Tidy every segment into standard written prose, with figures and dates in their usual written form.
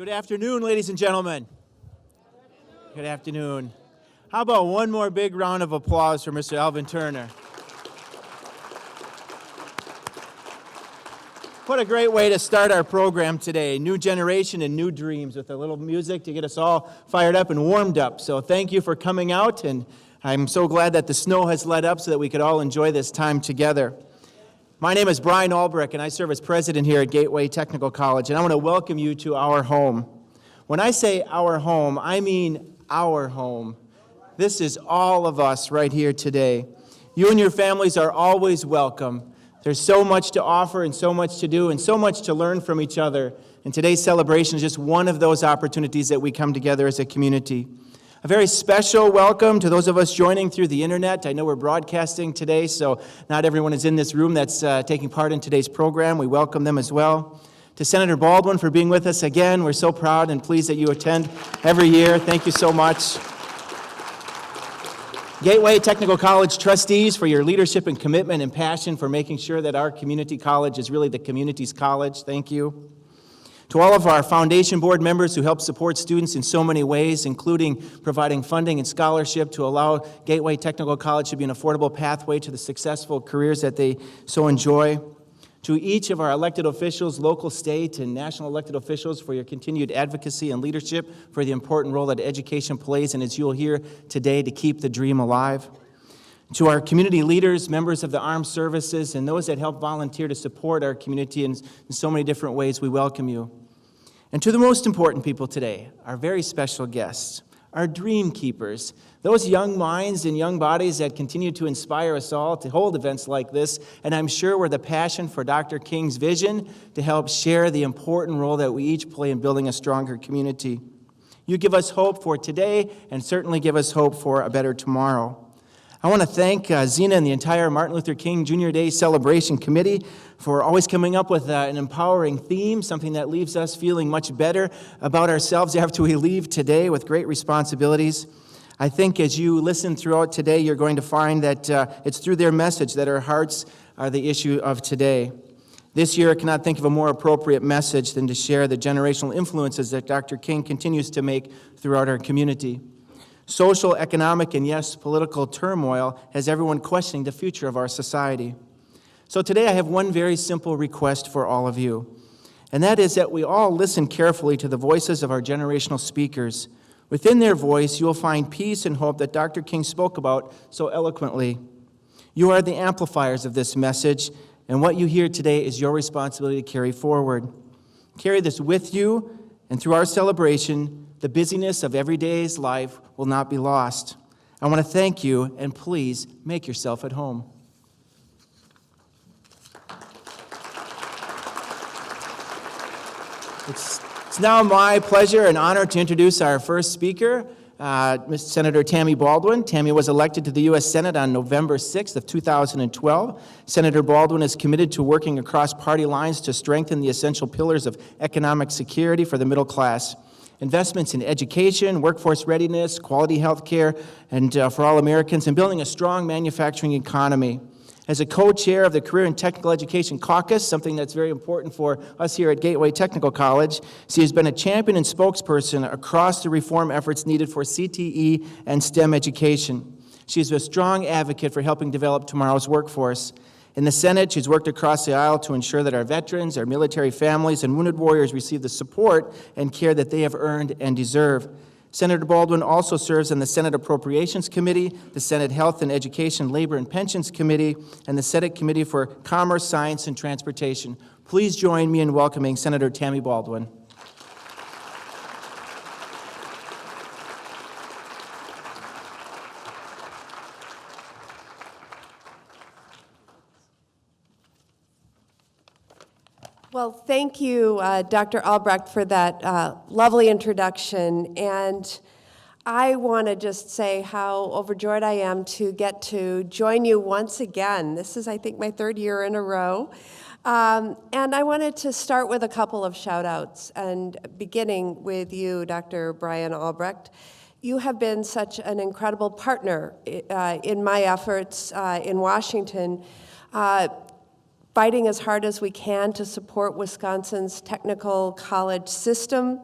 Good afternoon, ladies and gentlemen. Good afternoon. How about one more big round of applause for Mr. Alvin Turner? What a great way to start our program today. New generation and new dreams with a little music to get us all fired up and warmed up. So thank you for coming out, and I'm so glad that the snow has let up so that we could all enjoy this time together. My name is Brian Albrecht, and I serve as president here at Gateway Technical College, and I want to welcome you to our home. When I say our home, I mean our home. This is all of us right here today. You and your families are always welcome. There's so much to offer and so much to do and so much to learn from each other. And today's celebration is just one of those opportunities that we come together as a community. A very special welcome to those of us joining through the internet. I know we're broadcasting today, so not everyone is in this room that's taking part in today's program. We welcome them as well. To Senator Baldwin for being with us again. We're so proud and pleased that you attend every year. Thank you so much. Gateway Technical College trustees for your leadership and commitment and passion for making sure that our community college is really the community's college. Thank you. To all of our foundation board members who help support students in so many ways, including providing funding and scholarship to allow Gateway Technical College to be an affordable pathway to the successful careers that they so enjoy. To each of our elected officials, local, state, and national elected officials for your continued advocacy and leadership for the important role that education plays, and as you'll hear today, to keep the dream alive. To our community leaders, members of the armed services, and those that help volunteer to support our community in so many different ways, we welcome you. And to the most important people today, our very special guests, our dream keepers, those young minds and young bodies that continue to inspire us all to hold events like this, and I'm sure we're the passion for Dr. King's vision to help share the important role that we each play in building a stronger community. You give us hope for today and certainly give us hope for a better tomorrow. I want to thank Zena and the entire Martin Luther King Jr. Day Celebration Committee for always coming up with an empowering theme, something that leaves us feeling much better about ourselves after we leave today with great responsibilities. I think as you listen throughout today, you're going to find that it's through their message that our hearts are the issue of today. This year, I cannot think of a more appropriate message than to share the generational influences that Dr. King continues to make throughout our community. Social, economic, and yes, political turmoil has everyone questioning the future of our society. So today I have one very simple request for all of you, and that is that we all listen carefully to the voices of our generational speakers. Within their voice, you will find peace and hope that Dr. King spoke about so eloquently. You are the amplifiers of this message, and what you hear today is your responsibility to carry forward. Carry this with you, and through our celebration, the busyness of everyday's life will not be lost. I want to thank you, and please make yourself at home. It's now my pleasure and honor to introduce our first speaker, Senator Tammy Baldwin. Tammy was elected to the U.S. Senate on November 6th of 2012. Senator Baldwin is committed to working across party lines to strengthen the essential pillars of economic security for the middle class. Investments in education, workforce readiness, quality health care, and for all Americans, and building a strong manufacturing economy. As a co-chair of the Career and Technical Education Caucus, something that's very important for us here at Gateway Technical College, she has been a champion and spokesperson across the reform efforts needed for CTE and STEM education. She is a strong advocate for helping develop tomorrow's workforce. In the Senate, she's worked across the aisle to ensure that our veterans, our military families, and wounded warriors receive the support and care that they have earned and deserve. Senator Baldwin also serves on the Senate Appropriations Committee, the Senate Health and Education, Labor and Pensions Committee, and the Senate Committee for Commerce, Science, and Transportation. Please join me in welcoming Senator Tammy Baldwin. Well, thank you, Dr. Albrecht, for that lovely introduction. And I want to just say how overjoyed I am to get to join you once again. This is, I think, my third year in a row. And I wanted to start with a couple of shout-outs, and beginning with you, Dr. Brian Albrecht. You have been such an incredible partner in my efforts in Washington, fighting as hard as we can to support Wisconsin's technical college system,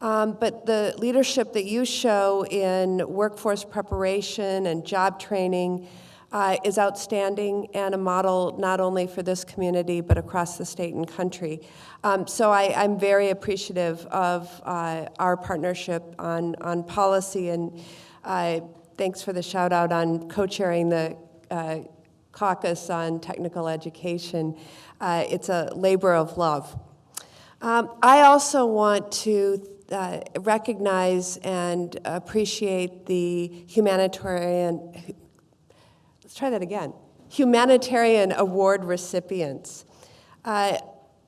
But the leadership that you show in workforce preparation and job training is outstanding and a model not only for this community but across the state and country. So I'm very appreciative of our partnership on policy, and thanks for the shout out on co-chairing the caucus on technical education. It's a labor of love. I also want to recognize and appreciate the humanitarian award recipients.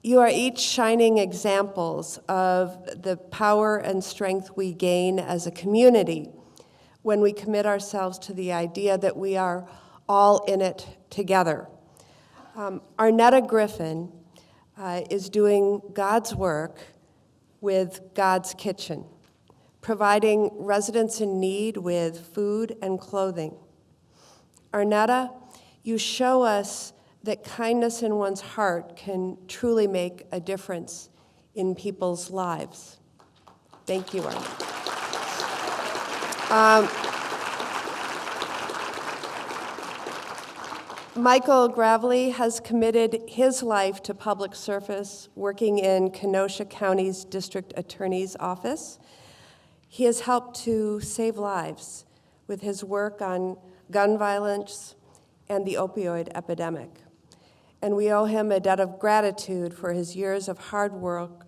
You are each shining examples of the power and strength we gain as a community when we commit ourselves to the idea that we are all in it together. Arnetta Griffin is doing God's work with God's Kitchen, providing residents in need with food and clothing. Arnetta, you show us that kindness in one's heart can truly make a difference in people's lives. Thank you, Arnetta. Michael Gravely has committed his life to public service, working in Kenosha County's District Attorney's Office. He has helped to save lives with his work on gun violence and the opioid epidemic. And we owe him a debt of gratitude for his years of hard work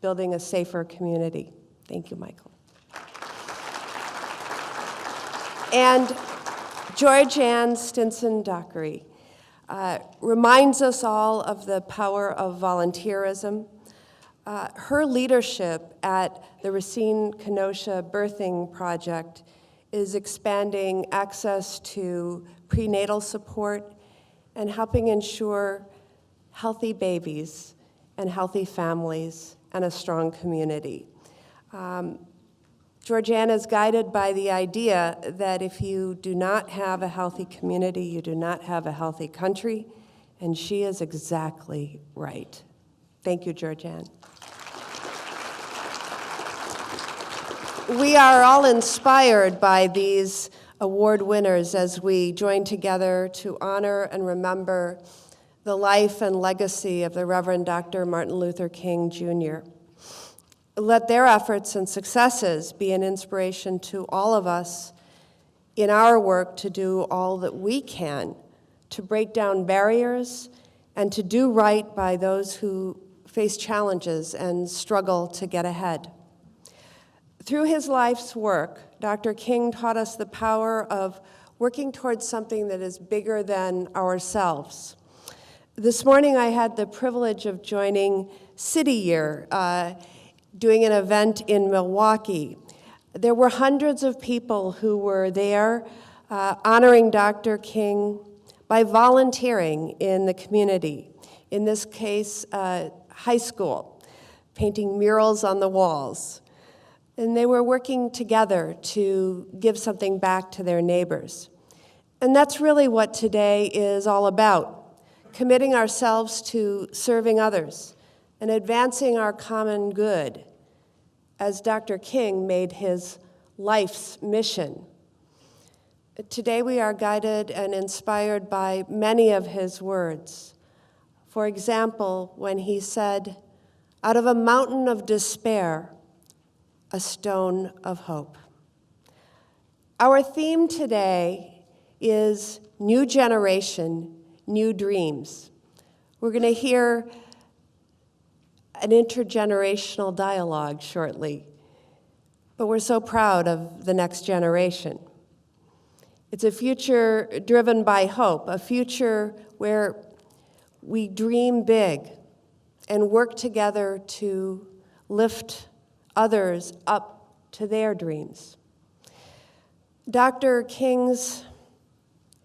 building a safer community. Thank you, Michael. And George Ann Stinson-Dockery reminds us all of the power of volunteerism. Her leadership at the Racine Kenosha Birthing Project is expanding access to prenatal support and helping ensure healthy babies and healthy families and a strong community. Georgiana is guided by the idea that if you do not have a healthy community, you do not have a healthy country, and she is exactly right. Thank you, Georgiana. We are all inspired by these award winners as we join together to honor and remember the life and legacy of the Reverend Dr. Martin Luther King, Jr. Let their efforts and successes be an inspiration to all of us in our work to do all that we can to break down barriers and to do right by those who face challenges and struggle to get ahead. Through his life's work, Dr. King taught us the power of working towards something that is bigger than ourselves. This morning I had the privilege of joining City Year, doing an event in Milwaukee. There were hundreds of people who were there honoring Dr. King by volunteering in the community. In this case, high school, painting murals on the walls. And they were working together to give something back to their neighbors. And that's really what today is all about, committing ourselves to serving others and advancing our common good, as Dr. King made his life's mission. Today we are guided and inspired by many of his words. For example, when he said, "Out of a mountain of despair, a stone of hope." Our theme today is New Generation, New Dreams. We're going to hear an intergenerational dialogue shortly, but we're so proud of the next generation. It's a future driven by hope, a future where we dream big and work together to lift others up to their dreams. Dr. King's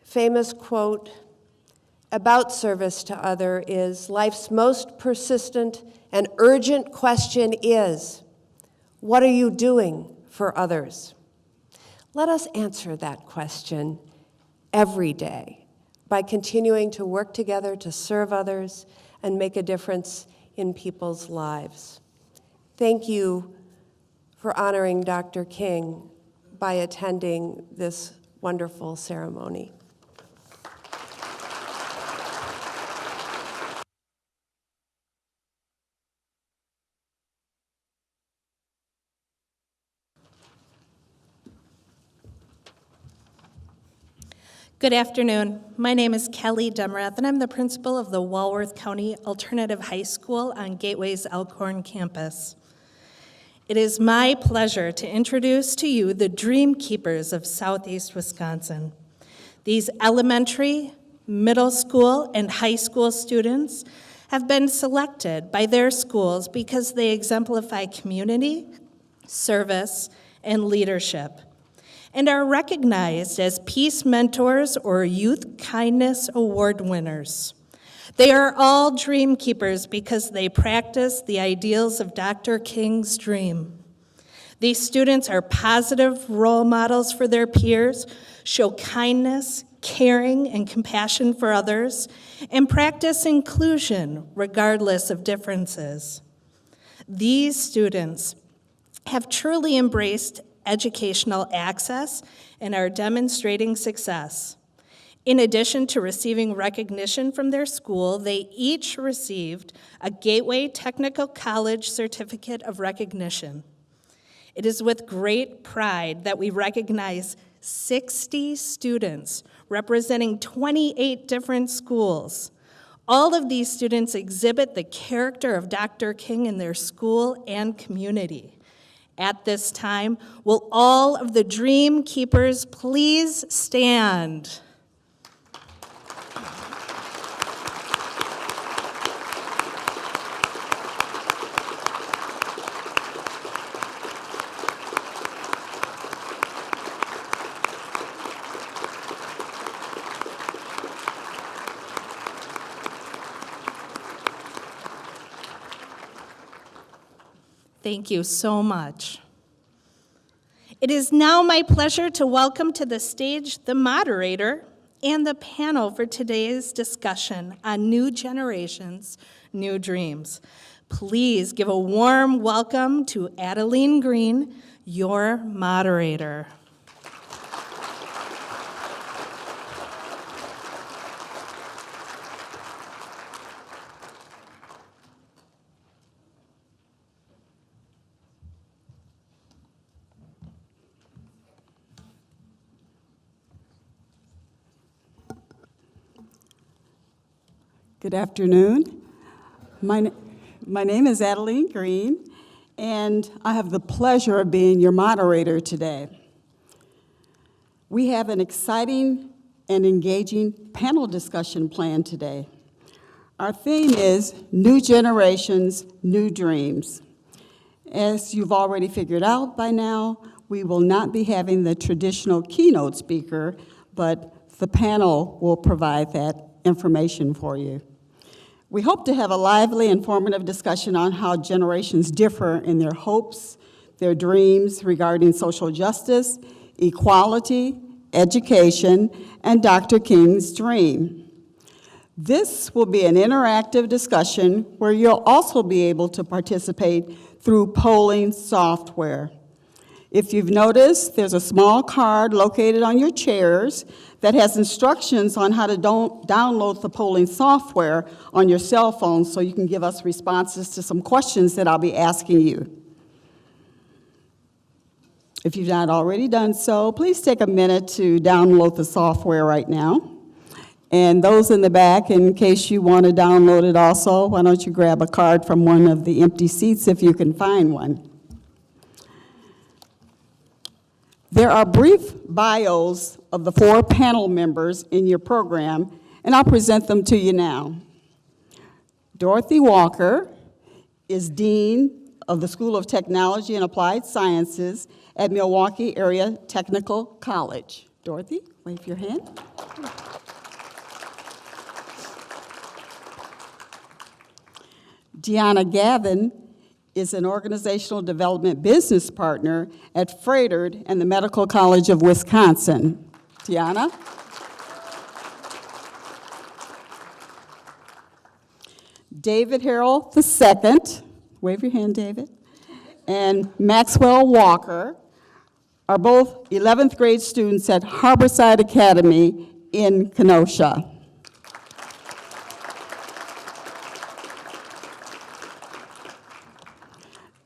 famous quote about service to others is, "Life's most persistent and urgent question is, what are you doing for others?" Let us answer that question every day by continuing to work together to serve others and make a difference in people's lives. Thank you for honoring Dr. King by attending this wonderful ceremony. Good afternoon. My name is Kelly Demrath, and I'm the principal of the Walworth County Alternative High School on Gateway's Elkhorn campus. It is my pleasure to introduce to you the Dream Keepers of Southeast Wisconsin. These elementary, middle school, and high school students have been selected by their schools because they exemplify community, service, and leadership, and are recognized as Peace Mentors or Youth Kindness Award winners. They are all dream keepers because they practice the ideals of Dr. King's dream. These students are positive role models for their peers, show kindness, caring, and compassion for others, and practice inclusion regardless of differences. These students have truly embraced educational access and are demonstrating success. In addition to receiving recognition from their school, they each received a Gateway Technical College Certificate of Recognition. It is with great pride that we recognize 60 students representing 28 different schools. All of these students exhibit the character of Dr. King in their school and community. At this time, will all of the Dream Keepers please stand? Thank you so much. It is now my pleasure to welcome to the stage the moderator and the panel for today's discussion on New Generations, New Dreams. Please give a warm welcome to Adelene Greene, your moderator. Good afternoon. My name is Adelene Greene, and I have the pleasure of being your moderator today. We have an exciting and engaging panel discussion planned today. Our theme is New Generations, New Dreams. As you've already figured out by now, we will not be having the traditional keynote speaker, but the panel will provide that information for you. We hope to have a lively, informative discussion on how generations differ in their hopes, their dreams regarding social justice, equality, education, and Dr. King's dream. This will be an interactive discussion where you'll also be able to participate through polling software. If you've noticed, there's a small card located on your chairs that has instructions on how to download the polling software on your cell phone so you can give us responses to some questions that I'll be asking you. If you've not already done so, please take a minute to download the software right now. And those in the back, in case you want to download it also, why don't you grab a card from one of the empty seats if you can find one. There are brief bios of the 4 panel members in your program, and I'll present them to you now. Dorothy Walker is Dean of the School of Technology and Applied Sciences at Milwaukee Area Technical College. Dorothy, wave your hand. Dionna Gavin is an organizational development business partner at Froedtert and the Medical College of Wisconsin. Dionna? David Harrell II, wave your hand, David, and Maxell Walker are both 11th grade students at Harborside Academy in Kenosha.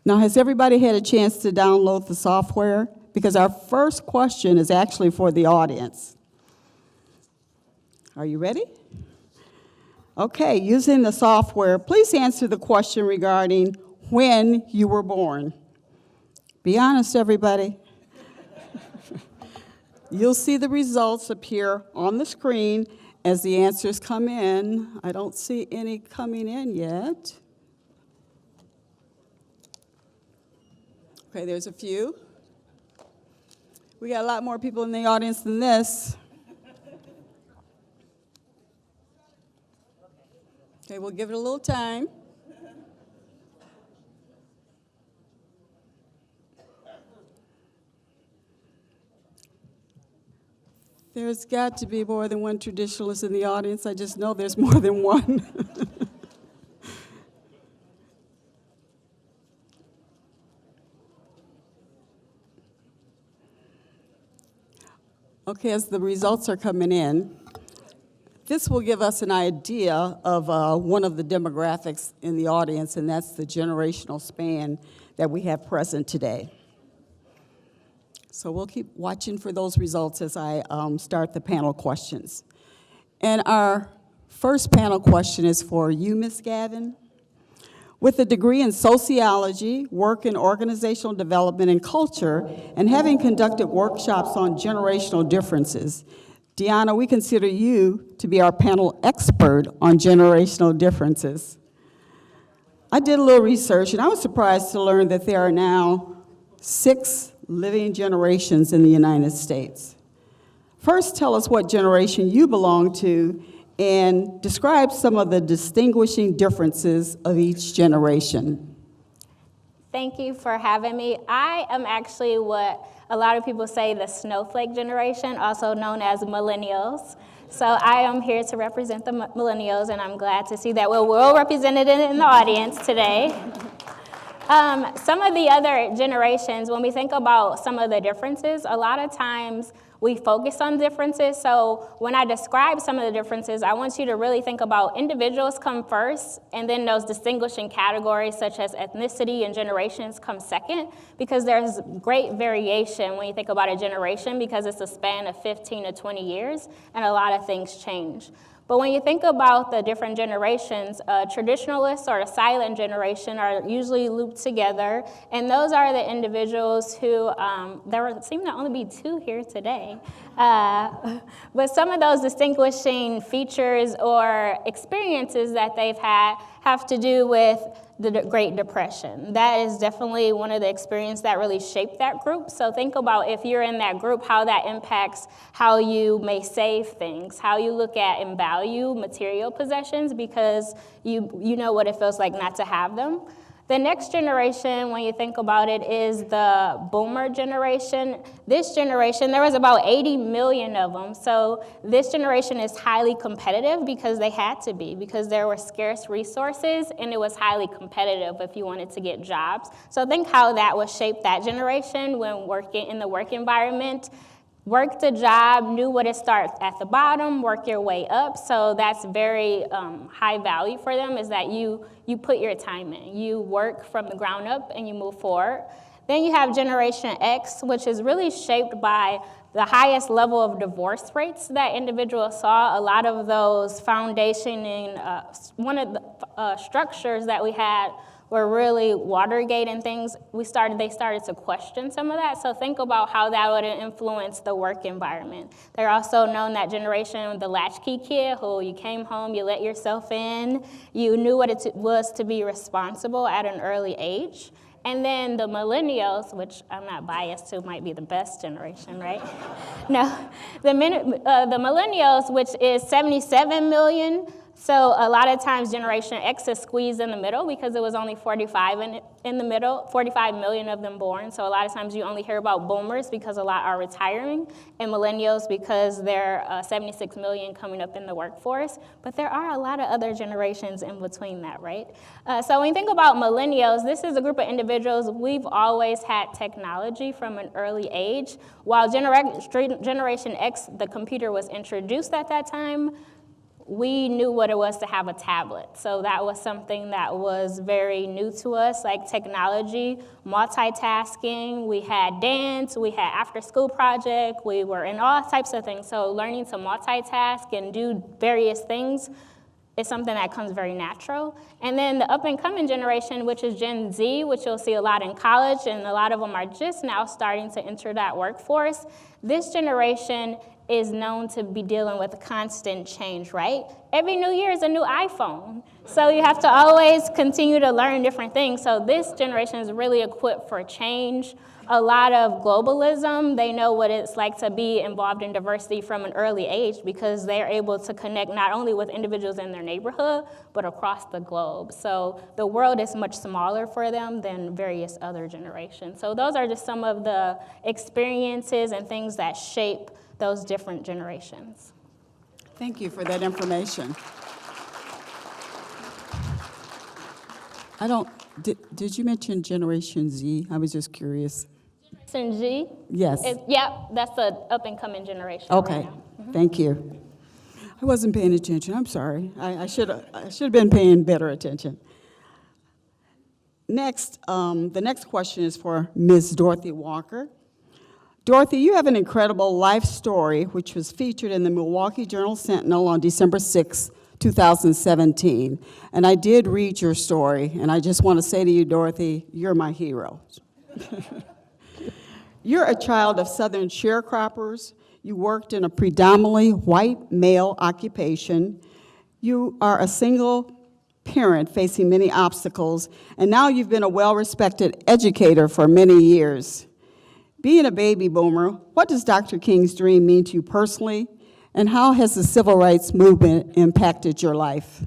Now, has everybody had a chance to download the software? Because our first question is actually for the audience. Are you ready? Okay, using the software, please answer the question regarding when you were born. Be honest, everybody. You'll see the results appear on the screen as the answers come in. I don't see any coming in yet. Okay, there's a few. We got a lot more people in the audience than this. Okay, we'll give it a little time. There's got to be more than one traditionalist in the audience. I just know there's more than one. Okay, as the results are coming in, this will give us an idea of one of the demographics in the audience, and that's the generational span that we have present today. So we'll keep watching for those results as I start the panel questions. And our first panel question is for you, Ms. Gavin. With a degree in sociology, work in organizational development and culture, and having conducted workshops on generational differences, Dionna, we consider you to be our panel expert on generational differences. I did a little research, and I was surprised to learn that there are now 6 living generations in the United States. First, tell us what generation you belong to, and describe some of the distinguishing differences of each generation. Thank you for having me. I am actually what a lot of people say the snowflake generation, also known as millennials. So I am here to represent the millennials, and I'm glad to see that we're well represented in the audience today. Some of the other generations, when we think about some of the differences, a lot of times we focus on differences. So when I describe some of the differences, I want you to really think about individuals come first, and then those distinguishing categories such as ethnicity and generations come second, because there's great variation when you think about a generation, because it's a span of 15 to 20 years, and a lot of things change. But when you think about the different generations, traditionalists or the silent generation are usually looped together, and those are the individuals who, there seem to only be 2 here today, but some of those distinguishing features or experiences that they've had have to do with the Great Depression. That is definitely one of the experiences that really shaped that group. So think about if you're in that group, how that impacts how you may save things, how you look at and value material possessions, because you know what it feels like not to have them. The next generation, when you think about it, is the boomer generation. This generation, there was about 80 million of them. So this generation is highly competitive because they had to be, because there were scarce resources and it was highly competitive if you wanted to get jobs. So think how that would shape that generation when working in the work environment. Worked a job, knew what it starts at the bottom, work your way up. So that's very high value for them, is that you put your time in. You work from the ground up and you move forward. Then you have Generation X, which is really shaped by the highest level of divorce rates that individuals saw. A lot of those foundation and one of the structures that we had were really Watergate and things. They started to question some of that. So think about how that would influence the work environment. They're also known, that generation, the latchkey kid, who you came home, you let yourself in, you knew what it was to be responsible at an early age. And then the millennials, which I'm not biased to, might be the best generation, right? No, the millennials, which is 77 million. So a lot of times Generation X is squeezed in the middle because it was only 45 in the middle, 45 million of them born. So a lot of times you only hear about boomers because a lot are retiring, and millennials because there are 76 million coming up in the workforce. But there are a lot of other generations in between that, right? So when you think about millennials, this is a group of individuals, we've always had technology from an early age. While Generation X, the computer was introduced at that time, we knew what it was to have a tablet. So that was something that was very new to us, like technology, multitasking. We had dance, we had after-school project, we were in all types of things. So learning to multitask and do various things is something that comes very natural. And then the up-and-coming generation, which is Gen Z, which you'll see a lot in college, and a lot of them are just now starting to enter that workforce. This generation is known to be dealing with constant change, right? Every new year is a new iPhone. So you have to always continue to learn different things. So this generation is really equipped for change. A lot of globalism, they know what it's like to be involved in diversity from an early age because they're able to connect not only with individuals in their neighborhood, but across the globe. So the world is much smaller for them than various other generations. So those are just some of the experiences and things that shape those different generations. Thank you for that information. Did you mention Generation Z? I was just curious. Generation G? Yes. Yeah, that's the up-and-coming generation. Okay, right now. thank you. I wasn't paying attention, I'm sorry. I should have been paying better attention. Next, the next question is for Ms. Dorothy Walker. Dorothy, you have an incredible life story which was featured in the Milwaukee Journal-Sentinel on December 6, 2017. And I did read your story, and I just want to say to you, Dorothy, you're my hero. You're a child of Southern sharecroppers. You worked in a predominantly white male occupation. You are a single parent facing many obstacles, and now you've been a well-respected educator for many years. Being a baby boomer, what does Dr. King's dream mean to you personally, and how has the civil rights movement impacted your life?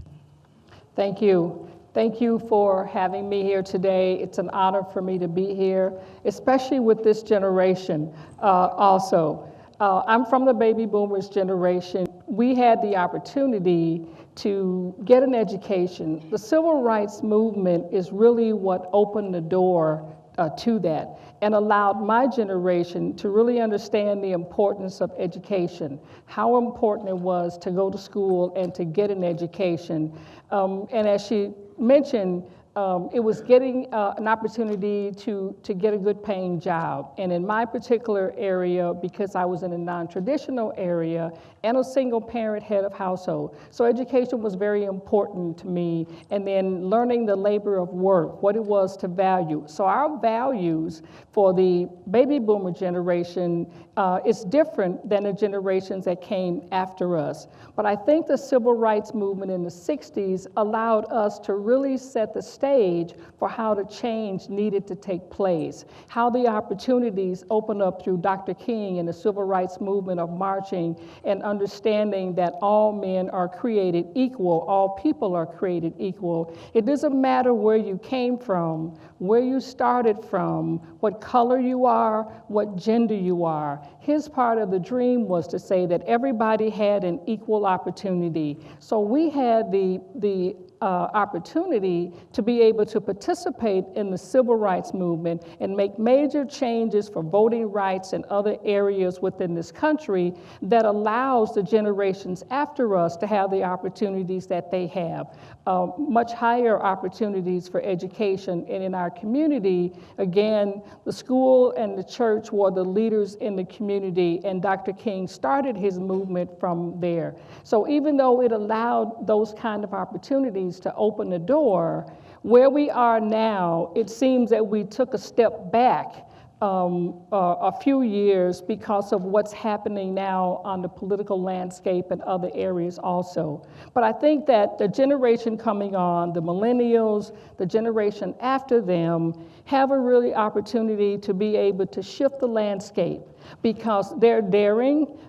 Thank you. Thank you for having me here today. It's an honor for me to be here, especially with this generation also. I'm from the baby boomers generation. We had the opportunity to get an education. The civil rights movement is really what opened the door to that and allowed my generation to really understand the importance of education, how important it was to go to school and to get an education. And as she mentioned, it was getting an opportunity to get a good paying job. And in my particular area, because I was in a non-traditional area and a single parent head of household, so education was very important to me. And then learning the labor of work, what it was to value. So our values for the baby boomer generation is different than the generations that came after us. But I think the civil rights movement in the 60s allowed us to really set the stage for how the change needed to take place, how the opportunities opened up through Dr. King and the civil rights movement of marching and understanding that all men are created equal, all people are created equal. It doesn't matter where you came from, where you started from, what color you are, what gender you are. His part of the dream was to say that everybody had an equal opportunity. So we had the opportunity to be able to participate in the civil rights movement and make major changes for voting rights and other areas within this country that allows the generations after us to have the opportunities that they have. Much higher opportunities for education. And in our community, again, the school and the church were the leaders in the community, and Dr. King started his movement from there. So even though it allowed those kind of opportunities to open the door, where we are now, it seems that we took a step back a few years because of what's happening now on the political landscape and other areas also. But I think that the generation coming on, the millennials, the generation after them, have a really opportunity to be able to shift the landscape because they're daring,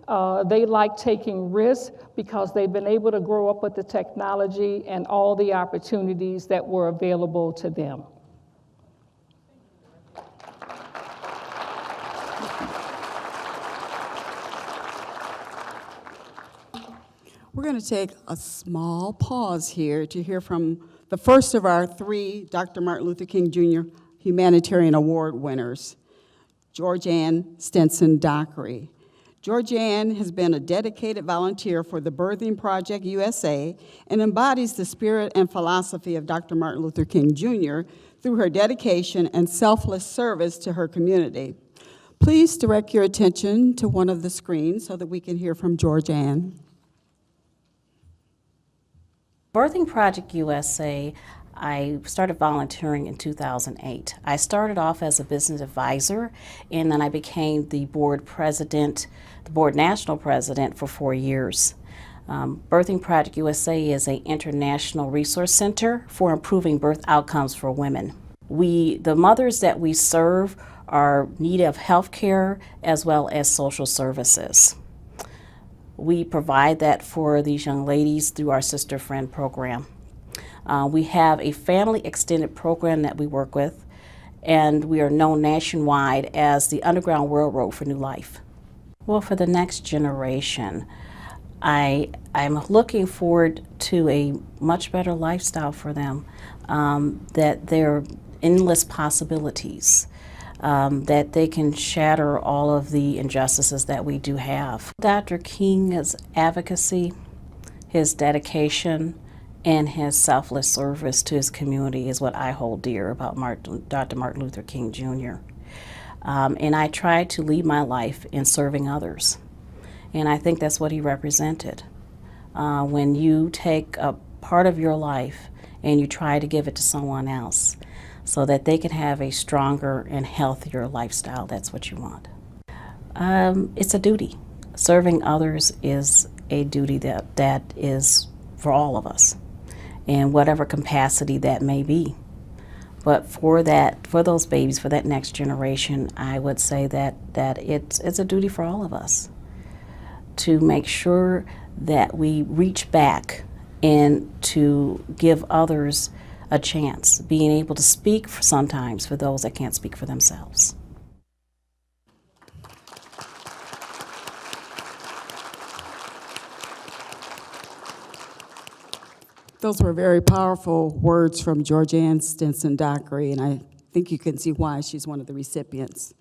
they like taking risks because they've been able to grow up with the technology and all the opportunities that were available to them. We're going to take a small pause here to hear from the first of our three Dr. Martin Luther King Jr. Humanitarian Award winners, Georgianne Stinson Dockery. Georgianne has been a dedicated volunteer for the Birthing Project USA and embodies the spirit and philosophy of Dr. Martin Luther King Jr. through her dedication and selfless service to her community. Please direct your attention to one of the screens so that we can hear from Georgianne. Birthing Project USA, I started volunteering in 2008. I started off as a business advisor, and then I became the board president, the board national president for 4 years. Birthing Project USA is an international resource center for improving birth outcomes for women. The mothers that we serve are in need of health care as well as social services. We provide that for these young ladies through our Sister Friend program. We have a family extended program that we work with, and we are known nationwide as the Underground Railroad for New Life. Well, for the next generation, I'm looking forward to a much better lifestyle for them, that there are endless possibilities. That they can shatter all of the injustices that we do have. Dr. King's advocacy, his dedication, and his selfless service to his community is what I hold dear about Dr. Martin Luther King Jr. And I try to lead my life in serving others. And I think that's what he represented. When you take a part of your life and you try to give it to someone else, so that they can have a stronger and healthier lifestyle. That's what you want. It's a duty. Serving others is a duty that is for all of us, in whatever capacity that may be. But for those babies, for that next generation, I would say that it's a duty for all of us to make sure that we reach back and to give others a chance, being able to speak sometimes for those that can't speak for themselves. Those were very powerful words from Georgianne Stinson Dockery, and I think you can see why she's one of the recipients.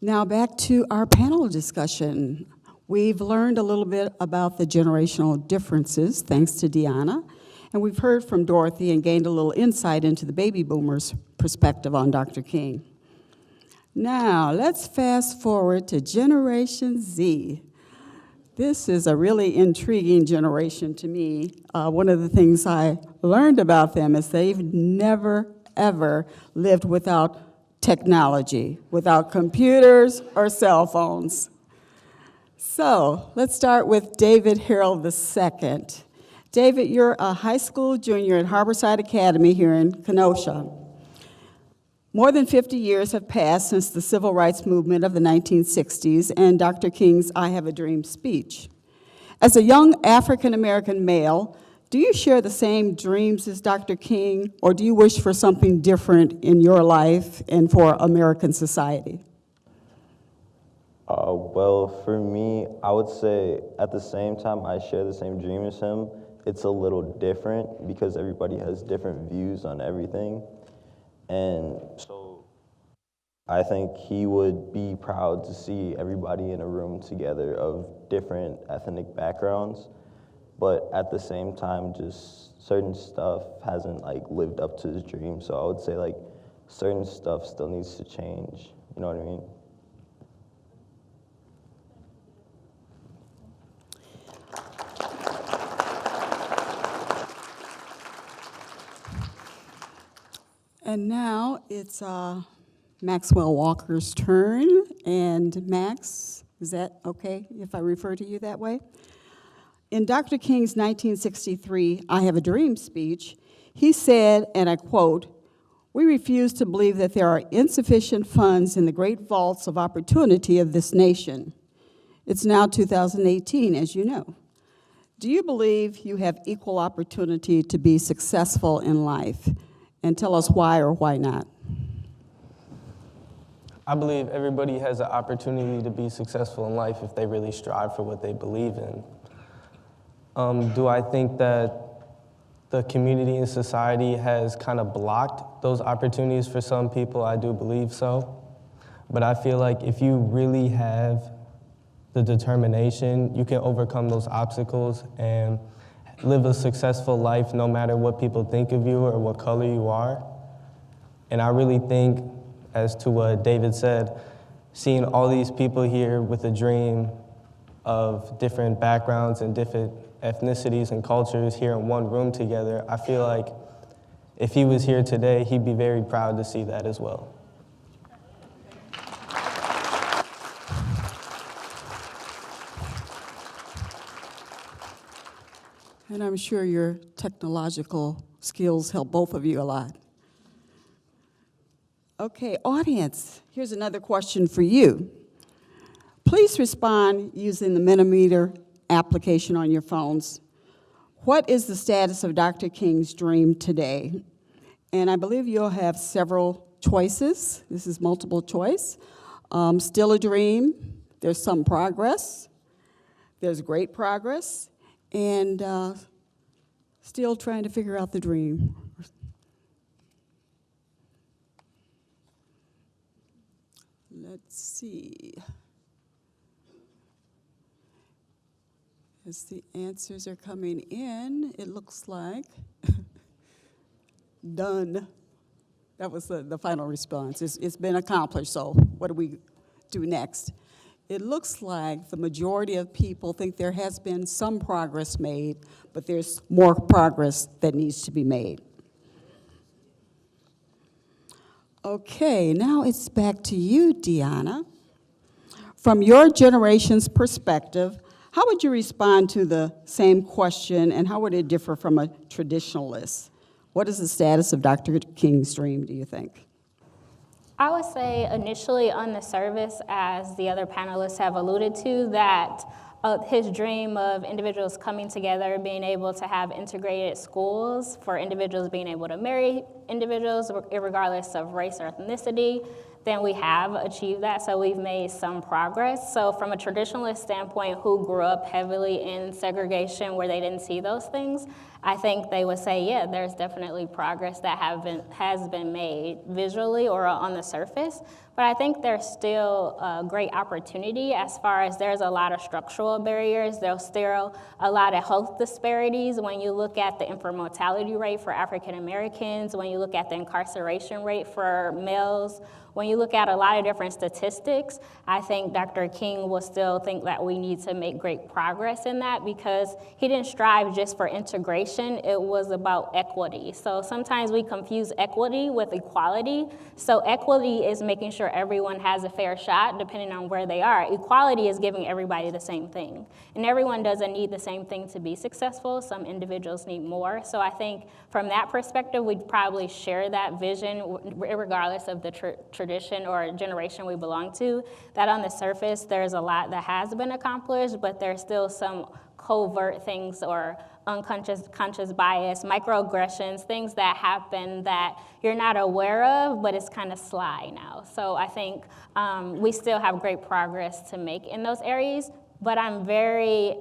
Now back to our panel discussion. We've learned a little bit about the generational differences, thanks to Dionna. And we've heard from Dorothy and gained a little insight into the baby boomers' perspective on Dr. King. Now, let's fast forward to Generation Z. This is a really intriguing generation to me. One of the things I learned about them is they've never, ever lived without technology, without computers or cell phones. So, let's start with David Harrell II. David, you're a high school junior at Harborside Academy here in Kenosha. More than 50 years have passed since the civil rights movement of the 1960s and Dr. King's I Have a Dream speech. As a young African-American male, do you share the same dreams as Dr. King, or do you wish for something different in your life and for American society? Well, for me, I would say at the same time I share the same dream as him. It's a little different because everybody has different views on everything. And so I think he would be proud to see everybody in a room together of different ethnic backgrounds. But at the same time, just certain stuff hasn't lived up to his dream. So I would say certain stuff still needs to change. You know what I mean? And now it's Maxwell Walker's turn. And Max, is that okay if I refer to you that way? In Dr. King's 1963 I Have a Dream speech, he said, and I quote, "We refuse to believe that there are insufficient funds in the great vaults of opportunity of this nation." It's now 2018, as you know. Do you believe you have equal opportunity to be successful in life? And tell us why or why not. I believe everybody has an opportunity to be successful in life if they really strive for what they believe in. Do I think that the community and society has kind of blocked those opportunities for some people? I do believe so. But I feel like if you really have the determination, you can overcome those obstacles and live a successful life no matter what people think of you or what color you are. And I really think, as to what David said, seeing all these people here with a dream of different backgrounds and different ethnicities and cultures here in one room together, I feel like if he was here today, he'd be very proud to see that as well. And I'm sure your technological skills help both of you a lot. Okay, audience, here's another question for you. Please respond using the Mentimeter application on your phones. What is the status of Dr. King's dream today? And I believe you'll have several choices. This is multiple choice. Still a dream. There's some progress. There's great progress. And still trying to figure out the dream. Let's see. As the answers are coming in, it looks like done. That was the final response. It's been accomplished, so what do we do next? It looks like the majority of people think there has been some progress made, but there's more progress that needs to be made. Okay, now it's back to you, Dionna. From your generation's perspective, how would you respond to the same question, and how would it differ from a traditionalist? What is the status of Dr. King's dream, do you think? I would say initially on the surface, as the other panelists have alluded to, that his dream of individuals coming together, being able to have integrated schools for individuals being able to marry individuals regardless of race or ethnicity, then we have achieved that, so we've made some progress. So from a traditionalist standpoint, who grew up heavily in segregation where they didn't see those things, I think they would say, yeah, there's definitely progress that has been made visually or on the surface. But I think there's still a great opportunity as far as there's a lot of structural barriers. There's still a lot of health disparities when you look at the infant mortality rate for African Americans, when you look at the incarceration rate for males, when you look at a lot of different statistics. I think Dr. King will still think that we need to make great progress in that because he didn't strive just for integration, it was about equity. So sometimes we confuse equity with equality. So equity is making sure everyone has a fair shot depending on where they are. Equality is giving everybody the same thing. And everyone doesn't need the same thing to be successful. Some individuals need more. So I think from that perspective, we'd probably share that vision regardless of the tradition or generation we belong to, that on the surface there's a lot that has been accomplished, but there's still some covert things or conscious bias, microaggressions, things that happen that you're not aware of, but it's kind of sly now. So I think we still have great progress to make in those areas, but I'm very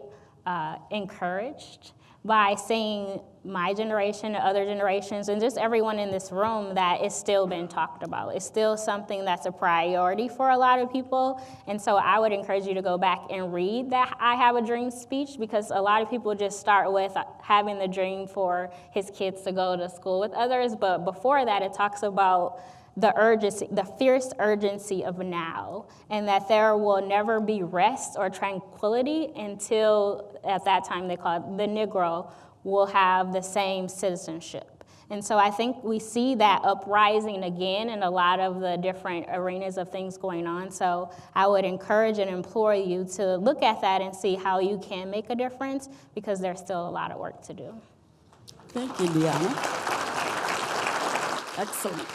encouraged by seeing my generation and other generations and just everyone in this room that it's still been talked about. It's still something that's a priority for a lot of people. And so I would encourage you to go back and read that I Have a Dream speech, because a lot of people just start with having the dream for his kids to go to school with others. But before that, it talks about the urgency, the fierce urgency of now, and that there will never be rest or tranquility until, at that time they call it, the Negro will have the same citizenship. And so I think we see that uprising again in a lot of the different arenas of things going on. So I would encourage and implore you to look at that and see how you can make a difference, because there's still a lot of work to do. Thank you, Dionna. Excellent.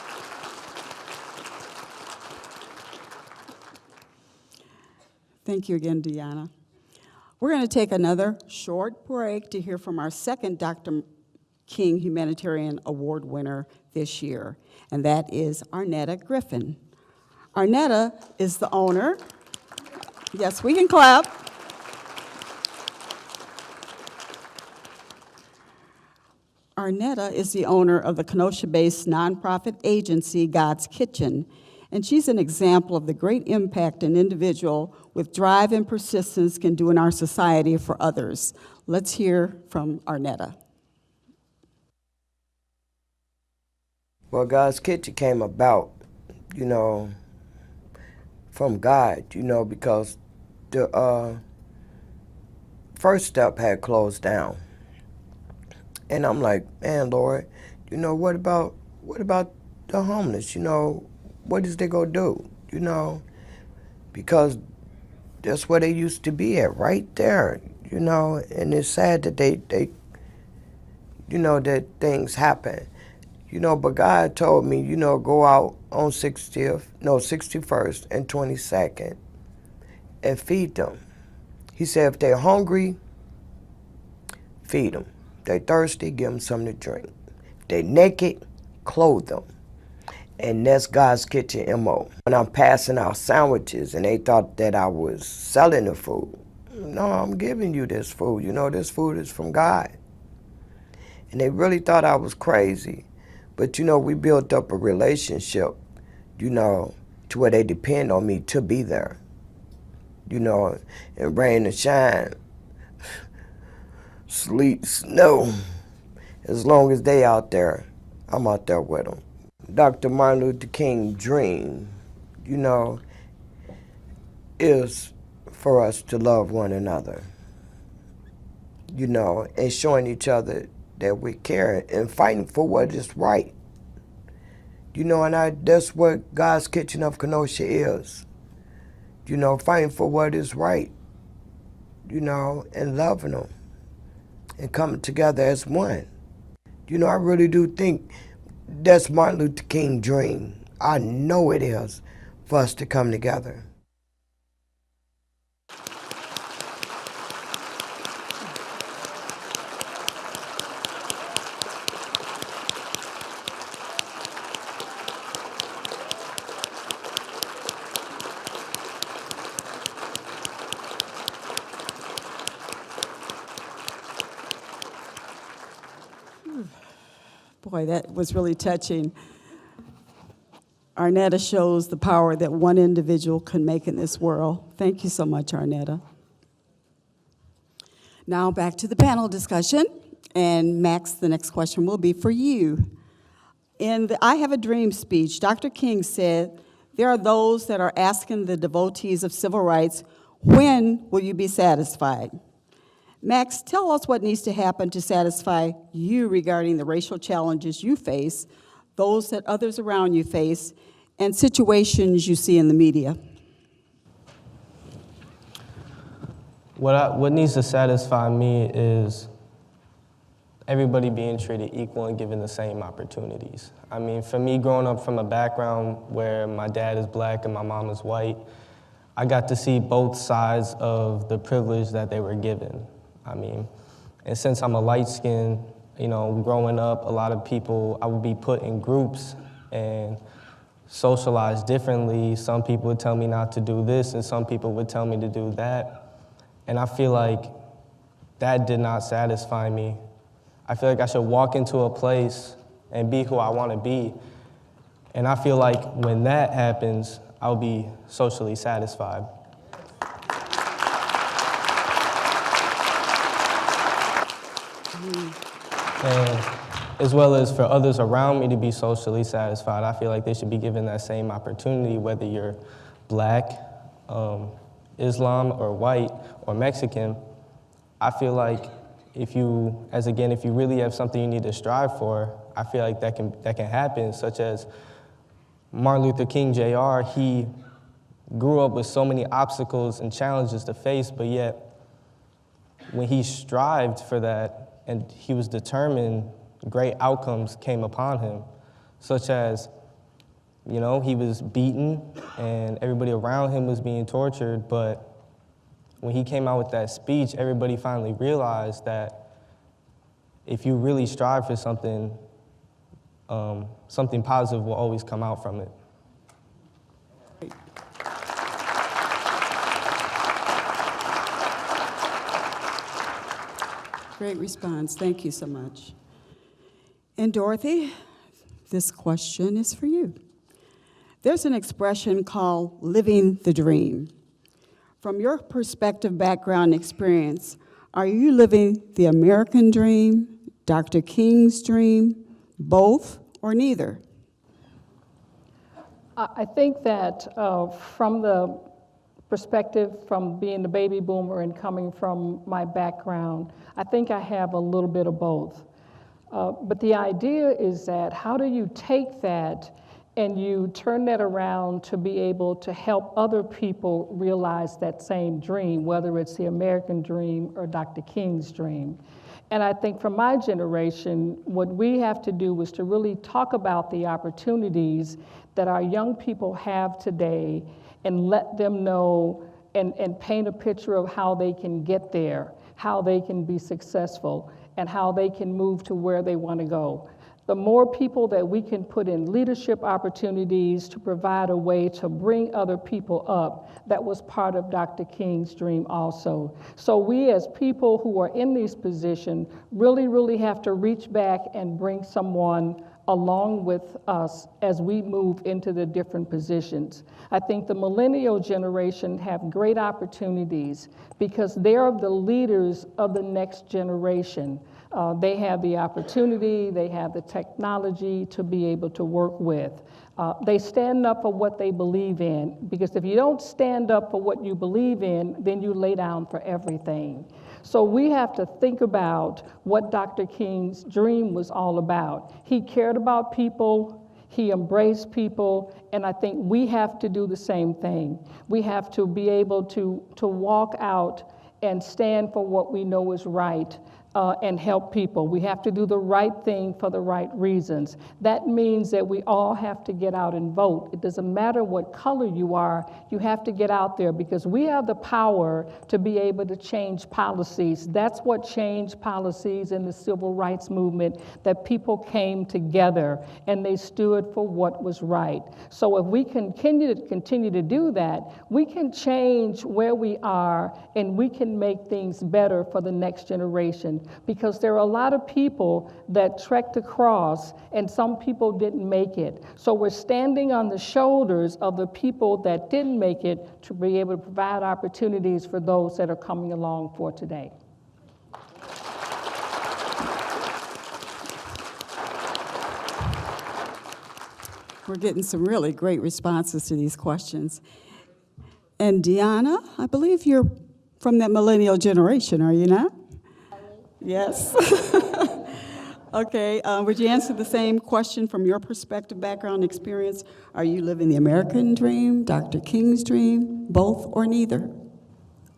Thank you again, Dionna. We're going to take another short break to hear from our second Dr. King Humanitarian Award winner this year, and that is Arnetta Griffin. Arnetta is the owner. Yes, we can clap. Arnetta is the owner of the Kenosha-based nonprofit agency God's Kitchen, and she's an example of the great impact an individual with drive and persistence can do in our society for others. Let's hear from Arnetta. Well, God's Kitchen came about, from God, because the First Step had closed down. And I'm like, man, Lord, what about the homeless? What is they gonna do? Because that's where they used to be at, right there, and it's sad that they that things happen. But God told me, go out on 61st and 22nd and feed them. He said, if they're hungry, feed them. If they're thirsty, give them something to drink. If they're naked, clothe them. And that's God's Kitchen MO. When I'm passing out sandwiches and they thought that I was selling the food, no, I'm giving you this food. This food is from God. And they really thought I was crazy. But, we built up a relationship, to where they depend on me to be there, and rain and shine, sleet, snow. As long as they out there, I'm out there with them. Dr. Martin Luther King's dream, is for us to love one another, and showing each other that we care and fighting for what is right. And that's what God's Kitchen of Kenosha is. Fighting for what is right, and loving them and coming together as one. I really do think that's Martin Luther King's dream. I know it is, for us to come together. Boy, that was really touching. Arnetta shows the power that one individual can make in this world. Thank you so much, Arnetta. Now back to the panel discussion. And Max, the next question will be for you. In the I Have a Dream speech, Dr. King said, there are those that are asking the devotees of civil rights, when will you be satisfied? Max, tell us what needs to happen to satisfy you regarding the racial challenges you face, those that others around you face, and situations you see in the media. What needs to satisfy me is everybody being treated equal and given the same opportunities. I mean, for me, growing up from a background where my dad is black and my mom is white, I got to see both sides of the privilege that they were given. I mean, and since I'm a light skin, growing up, a lot of people, I would be put in groups and socialized differently. Some people would tell me not to do this, and some people would tell me to do that. And I feel like that did not satisfy me. I feel like I should walk into a place and be who I want to be. And I feel like when that happens, I'll be socially satisfied. And as well as for others around me to be socially satisfied, I feel like they should be given that same opportunity, whether you're black, Islam, or white, or Mexican. I feel like if you really have something you need to strive for, I feel like that can happen, such as Martin Luther King Jr., he grew up with so many obstacles and challenges to face, but yet when he strived for that and he was determined, great outcomes came upon him, such as, you know, he was beaten and everybody around him was being tortured, but when he came out with that speech, everybody finally realized that if you really strive for something, something positive will always come out from it. Great response. Thank you so much. And Dorothy, this question is for you. There's an expression called living the dream. From your perspective, background, experience, are you living the American dream, Dr. King's dream, both, or neither? I think that from the perspective from being the baby boomer and coming from my background, I think I have a little bit of both. But the idea is that how do you take that and you turn that around to be able to help other people realize that same dream, whether it's the American dream or Dr. King's dream. And I think for my generation, what we have to do is to really talk about the opportunities that our young people have today and let them know and paint a picture of how they can get there, how they can be successful, and how they can move to where they want to go. The more people that we can put in leadership opportunities to provide a way to bring other people up, that was part of Dr. King's dream also. So we as people who are in these positions really have to reach back and bring someone along with us as we move into the different positions. I think the millennial generation have great opportunities because they're the leaders of the next generation. They have the opportunity, they have the technology to be able to work with. They stand up for what they believe in, because if you don't stand up for what you believe in, then you lay down for everything. So we have to think about what Dr. King's dream was all about. He cared about people, he embraced people, and I think we have to do the same thing. We have to be able to walk out and stand for what we know is right. And help people. We have to do the right thing for the right reasons. That means that we all have to get out and vote. It doesn't matter what color you are, you have to get out there because we have the power to be able to change policies. That's what changed policies in the civil rights movement, that people came together and they stood for what was right. So if we continue to do that, we can change where we are and we can make things better for the next generation. Because there are a lot of people that trekked across and some people didn't make it. So we're standing on the shoulders of the people that didn't make it to be able to provide opportunities for those that are coming along for today. We're getting some really great responses to these questions. And Dionna, I believe you're from that millennial generation, are you not? Yes. Okay, would you answer the same question from your perspective, background, experience? Are you living the American dream, Dr. King's dream, both or neither?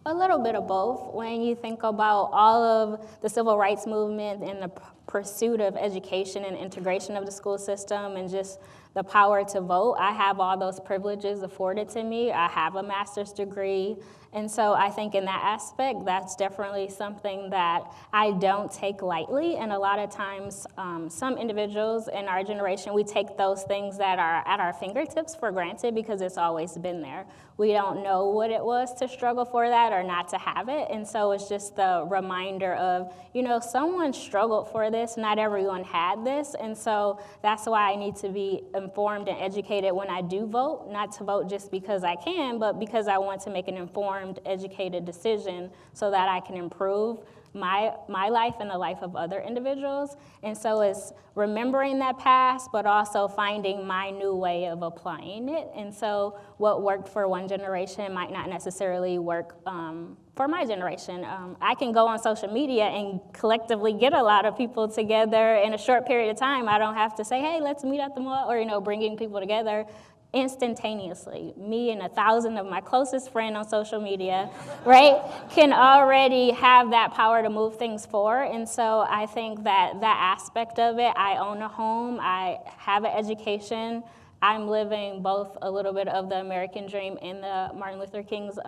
A little bit of both. When you think about all of the civil rights movement and the pursuit of education and integration of the school system and just the power to vote, I have all those privileges afforded to me. I have a master's degree. And so I think in that aspect, that's definitely something that I don't take lightly. And a lot of times, some individuals in our generation, we take those things that are at our fingertips for granted because it's always been there. We don't know what it was to struggle for that or not to have it. And so it's just the reminder of, you know, someone struggled for this, not everyone had this. And so that's why I need to be informed and educated when I do vote, not to vote just because I can, but because I want to make an informed, educated decision so that I can improve my life and the life of other individuals. And so it's remembering that past, but also finding my new way of applying it. And so what worked for one generation might not necessarily work for my generation. I can go on social media and collectively get a lot of people together in a short period of time. I don't have to say, hey, let's meet at the mall, or, bringing people together instantaneously. Me and 1,000 of my closest friends on social media, right, can already have that power to move things forward. And so I think that aspect of it, I own a home, I have an education, I'm living both a little bit of the American dream and the Martin Luther King's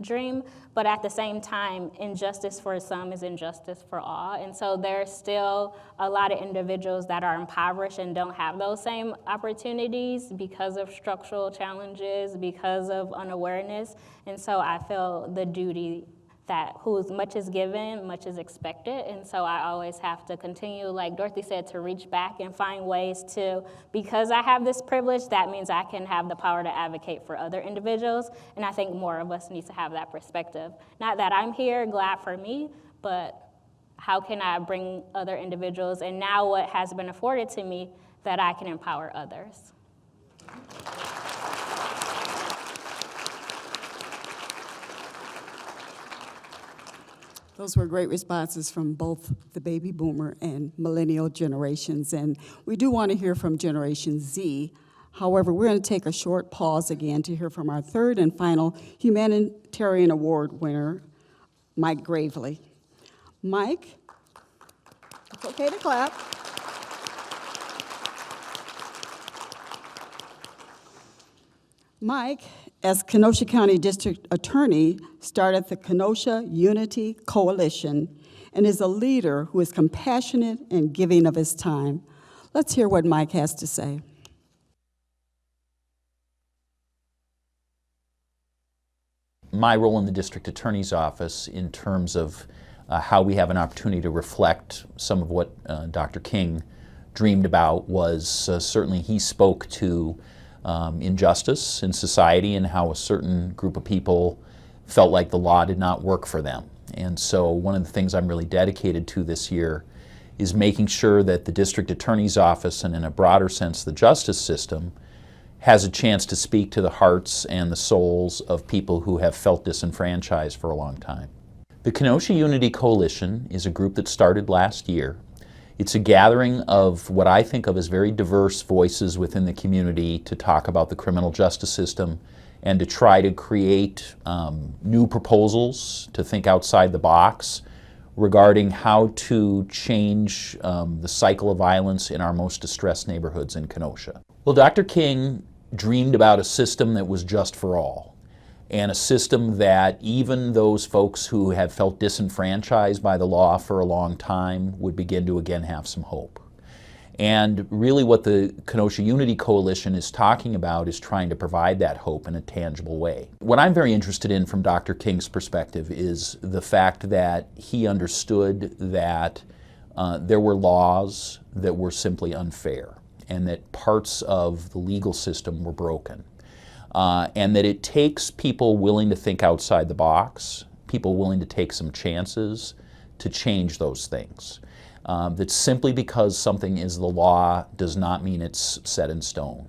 dream, but at the same time, injustice for some is injustice for all. And so there's still a lot of individuals that are impoverished and don't have those same opportunities because of structural challenges, because of unawareness. And so I feel the duty that much is given, much is expected. And so I always have to continue, like Dorothy said, to reach back and find ways to, because I have this privilege, that means I can have the power to advocate for other individuals. And I think more of us need to have that perspective. Not that I'm here, glad for me, but how can I bring other individuals, and now what has been afforded to me, that I can empower others. Those were great responses from both the baby boomer and millennial generations, and we do want to hear from Generation Z. However, we're going to take a short pause again to hear from our third and final Humanitarian Award winner, Mike Gravely. Mike, it's okay to clap. Mike, as Kenosha County District Attorney, started the Kenosha Unity Coalition and is a leader who is compassionate and giving of his time. Let's hear what Mike has to say. My role in the District Attorney's Office in terms of how we have an opportunity to reflect some of what Dr. King dreamed about was certainly he spoke to injustice in society and how a certain group of people felt like the law did not work for them. And so one of the things I'm really dedicated to this year is making sure that the District Attorney's Office, and in a broader sense the justice system, has a chance to speak to the hearts and the souls of people who have felt disenfranchised for a long time. The Kenosha Unity Coalition is a group that started last year. It's a gathering of what I think of as very diverse voices within the community to talk about the criminal justice system and to try to create new proposals, to think outside the box regarding how to change the cycle of violence in our most distressed neighborhoods in Kenosha. Well, Dr. King dreamed about a system that was just for all, and a system that even those folks who have felt disenfranchised by the law for a long time would begin to again have some hope. And really what the Kenosha Unity Coalition is talking about is trying to provide that hope in a tangible way. What I'm very interested in from Dr. King's perspective is the fact that he understood that there were laws that were simply unfair and that parts of the legal system were broken. And that it takes people willing to think outside the box, people willing to take some chances to change those things. That simply because something is the law does not mean it's set in stone.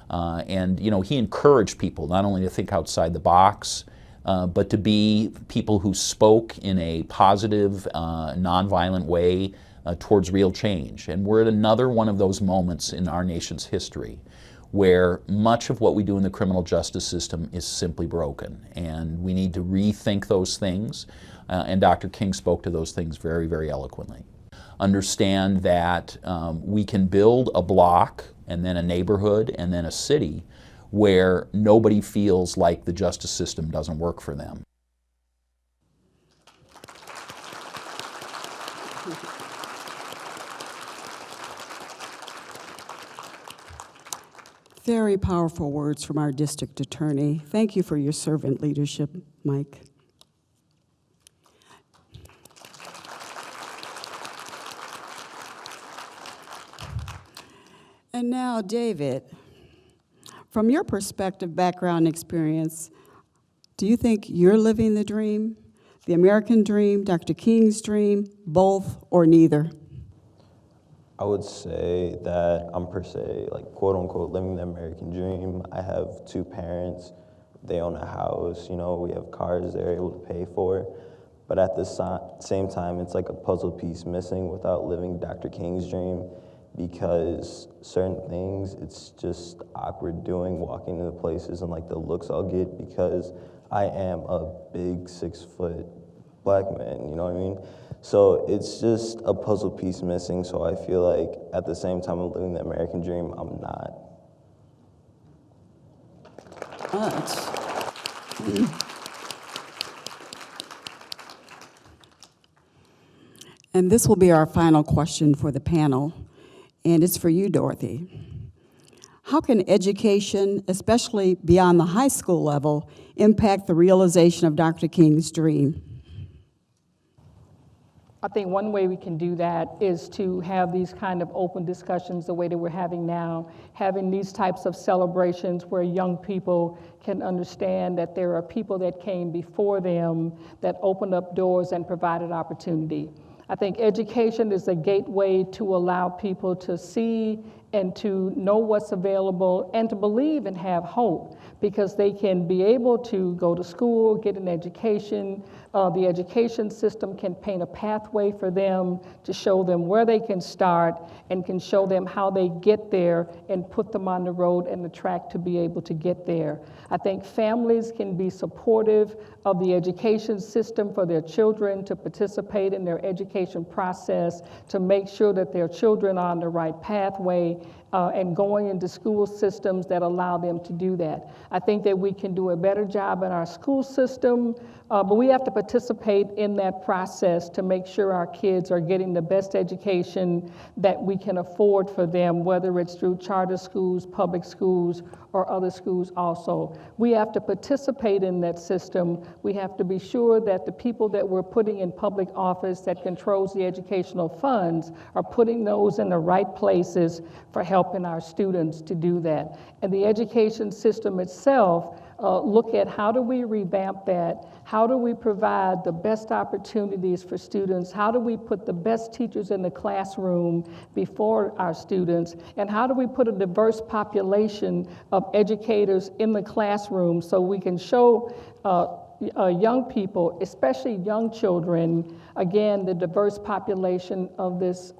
And he encouraged people not only to think outside the box, but to be people who spoke in a positive, nonviolent way towards real change. And we're at another one of those moments in our nation's history where much of what we do in the criminal justice system is simply broken. And we need to rethink those things. And Dr. King spoke to those things very, very eloquently. Understand that we can build a block and then a neighborhood and then a city where nobody feels like the justice system doesn't work for them. Very powerful words from our district attorney. Thank you for your servant leadership, Mike. And now, David, from your perspective, background, experience, do you think you're living the dream? The American dream, Dr. King's dream, both or neither? I would say that I'm per se, like, quote unquote, living the American dream. I have 2 parents. They own a house, you know, we have cars they're able to pay for. But at the same time, it's like a puzzle piece missing without living Dr. King's dream, because certain things, it's just awkward doing, walking into places and like the looks I'll get because I am a big 6-foot black man, you know what I mean? So it's just a puzzle piece missing, so I feel like at the same time I'm living the American dream, I'm not. And this will be our final question for the panel, and it's for you, Dorothy. How can education, especially beyond the high school level, impact the realization of Dr. King's dream? I think one way we can do that is to have these kind of open discussions the way that we're having now, having these types of celebrations where young people can understand that there are people that came before them that opened up doors and provided opportunity. I think education is a gateway to allow people to see and to know what's available and to believe and have hope, because they can be able to go to school, get an education. The education system can paint a pathway for them to show them where they can start and can show them how they get there and put them on the road and the track to be able to get there. I think families can be supportive of the education system for their children to participate in their education process, to make sure that their children are on the right pathway and going into school systems that allow them to do that. I think that we can do a better job in our school system, but we have to participate in that process to make sure our kids are getting the best education that we can afford for them, whether it's through charter schools, public schools, or other schools also. We have to participate in that system. We have to be sure that the people that we're putting in public office that controls the educational funds are putting those in the right places for helping our students to do that. And the education system itself, look at how do we revamp that? How do we provide the best opportunities for students? How do we put the best teachers in the classroom before our students? And how do we put a diverse population of educators in the classroom so we can show young people, especially young children, again, the diverse population of this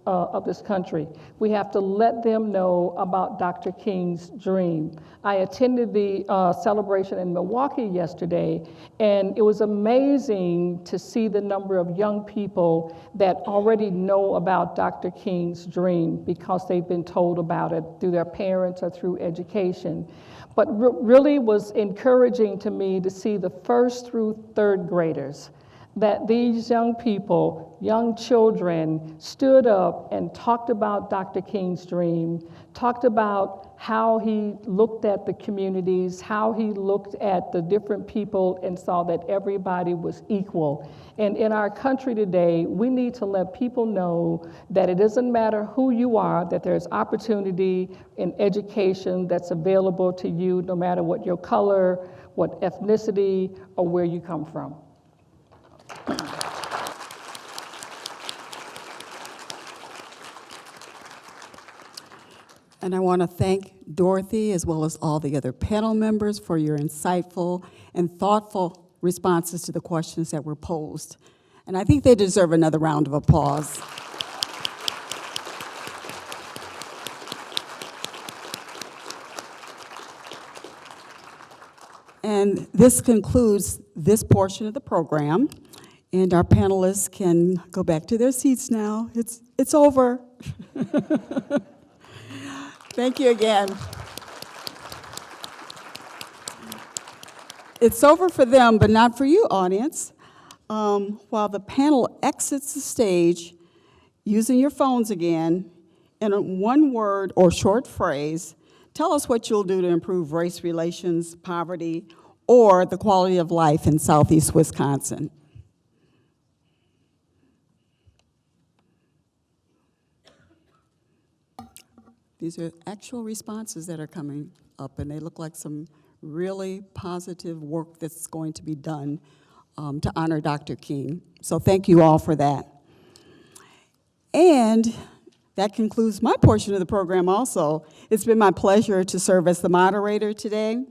country. We have to let them know about Dr. King's dream. I attended the celebration in Milwaukee yesterday, and it was amazing to see the number of young people that already know about Dr. King's dream because they've been told about it through their parents or through education. But really was encouraging to me to see the 1st through 3rd graders, that these young people, young children, stood up and talked about Dr. King's dream, talked about how he looked at the communities, how he looked at the different people and saw that everybody was equal. And in our country today, we need to let people know that it doesn't matter who you are, that there's opportunity in education that's available to you, no matter what your color, what ethnicity, or where you come from. And I want to thank Dorothy as well as all the other panel members for your insightful and thoughtful responses to the questions that were posed. And I think they deserve another round of applause. And this concludes this portion of the program. And our panelists can go back to their seats now. It's over. Thank you again. It's over for them, but not for you, audience. While the panel exits the stage, using your phones again, in one word or short phrase, tell us what you'll do to improve race relations, poverty, or the quality of life in Southeast Wisconsin. These are actual responses that are coming up, and they look like some really positive work that's going to be done to honor Dr. King. So thank you all for that. And that concludes my portion of the program also. It's been my pleasure to serve as the moderator today.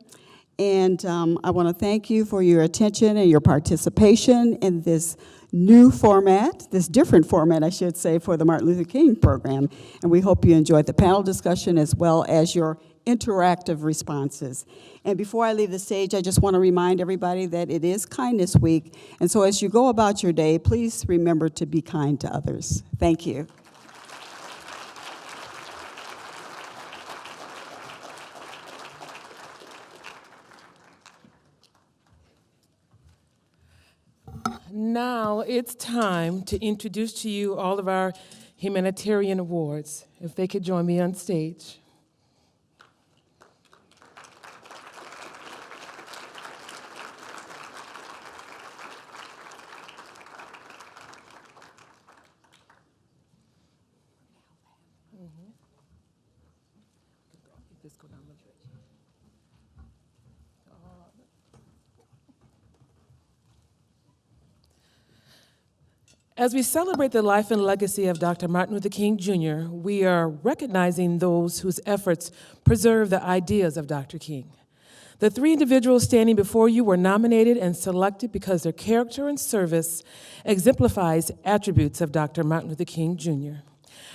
And I want to thank you for your attention and your participation in this new format, this different format, I should say, for the Martin Luther King program. And we hope you enjoyed the panel discussion as well as your interactive responses. And before I leave the stage, I just want to remind everybody that it is Kindness Week. And so as you go about your day, please remember to be kind to others. Thank you. Now it's time to introduce to you all of our humanitarian awards. If they could join me on stage. As we celebrate the life and legacy of Dr. Martin Luther King Jr., we are recognizing those whose efforts preserve the ideas of Dr. King. The three individuals standing before you were nominated and selected because their character and service exemplifies attributes of Dr. Martin Luther King Jr.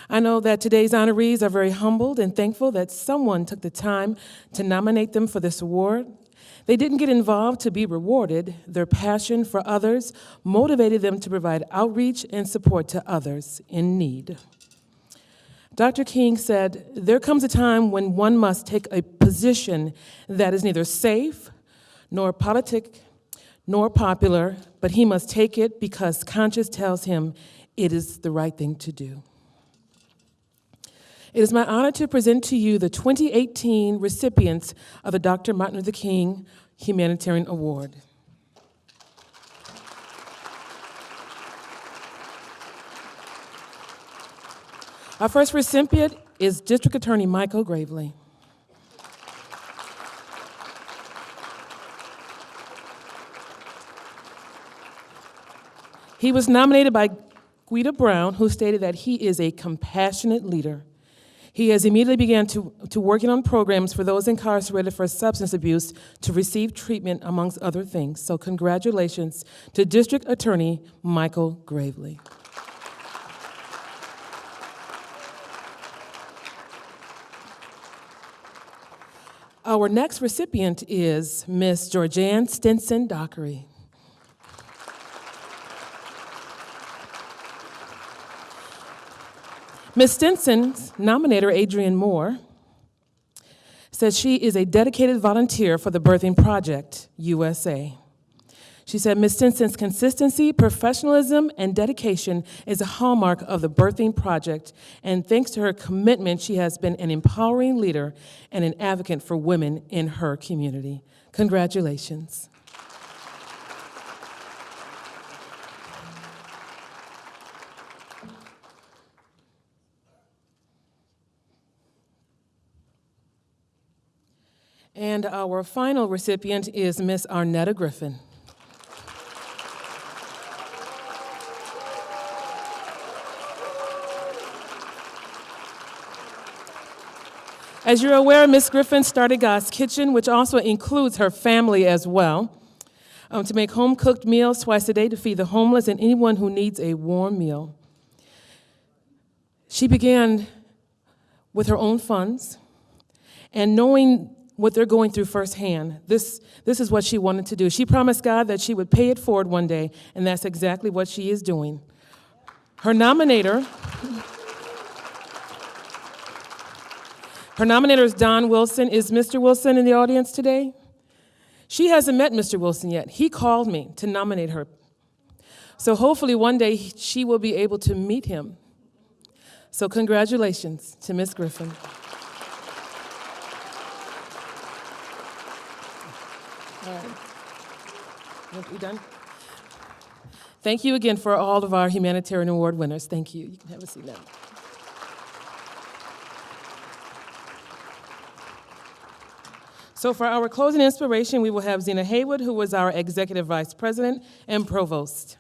I know that today's honorees are very humbled and thankful that someone took the time to nominate them for this award. They didn't get involved to be rewarded. Their passion for others motivated them to provide outreach and support to others in need. Dr. King said, "There comes a time when one must take a position that is neither safe, nor politic, nor popular, but he must take it because conscience tells him it is the right thing to do." It is my honor to present to you the 2018 recipients of the Dr. Martin Luther King Humanitarian Award. Our first recipient is District Attorney Michael Gravely. He was nominated by Guida Brown, who stated that he is a compassionate leader. He has immediately began to working on programs for those incarcerated for substance abuse to receive treatment, amongst other things. So congratulations to District Attorney Michael Gravely. Our next recipient is Miss Georgianne Stinson Dockery. Ms. Stinson's nominator, Adrienne Moore, says she is a dedicated volunteer for the Birthing Project USA. She said Ms. Stinson's consistency, professionalism, and dedication is a hallmark of the Birthing Project, and thanks to her commitment, she has been an empowering leader and an advocate for women in her community. Congratulations. And our final recipient is Miss Arnetta Griffin. As you're aware, Miss Griffin started God's Kitchen, which also includes her family as well, to make home-cooked meals twice a day to feed the homeless and anyone who needs a warm meal. She began with her own funds, and knowing what they're going through firsthand, this is what she wanted to do. She promised God that she would pay it forward one day, and that's exactly what she is doing. Her nominator is Don Wilson. Is Mr. Wilson in the audience today? She hasn't met Mr. Wilson yet. He called me to nominate her. So hopefully one day she will be able to meet him. So congratulations to Ms. Griffin. All right. You done? Thank you again for all of our humanitarian award winners. Thank you. You can have a seat now. So for our closing inspiration, we will have Zena Haywood, who was our Executive Vice President and Provost.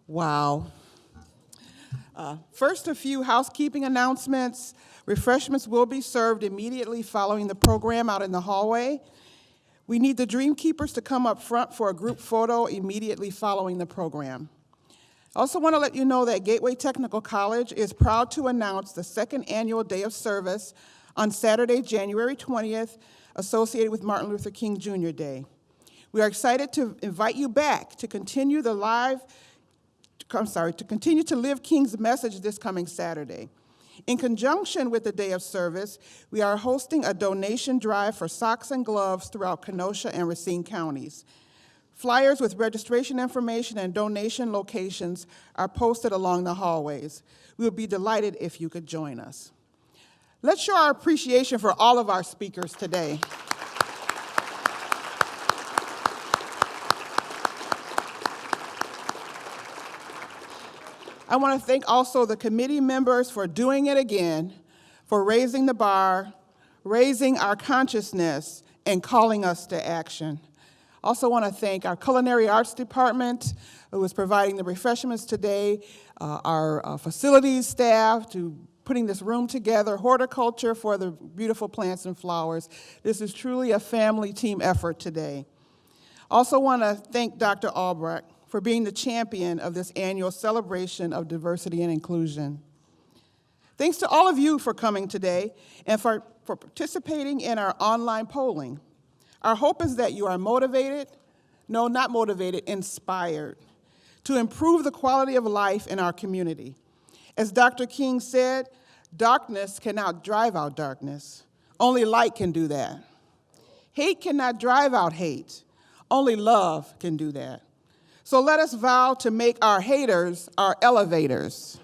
Wow. First, a few housekeeping announcements. Refreshments will be served immediately following the program out in the hallway. We need the Dream Keepers to come up front for a group photo immediately following the program. I also want to let you know that Gateway Technical College is proud to announce the second annual Day of Service on Saturday, January 20th, associated with Martin Luther King Jr. Day. We are excited to invite you back to continue to live King's message this coming Saturday. In conjunction with the Day of Service, we are hosting a donation drive for socks and gloves throughout Kenosha and Racine counties. Flyers with registration information and donation locations are posted along the hallways. We would be delighted if you could join us. Let's show our appreciation for all of our speakers today. I want to thank also the committee members for doing it again, for raising the bar, raising our consciousness, and calling us to action. Also want to thank our culinary arts department, who is providing the refreshments today, our facilities staff to putting this room together, horticulture for the beautiful plants and flowers. This is truly a family team effort today. Also want to thank Dr. Albrecht for being the champion of this annual celebration of diversity and inclusion. Thanks to all of you for coming today and for participating in our online polling. Our hope is that you are motivated, no, not motivated, inspired to improve the quality of life in our community. As Dr. King said, darkness cannot drive out darkness. Only light can do that. Hate cannot drive out hate. Only love can do that. So let us vow to make our haters our elevators.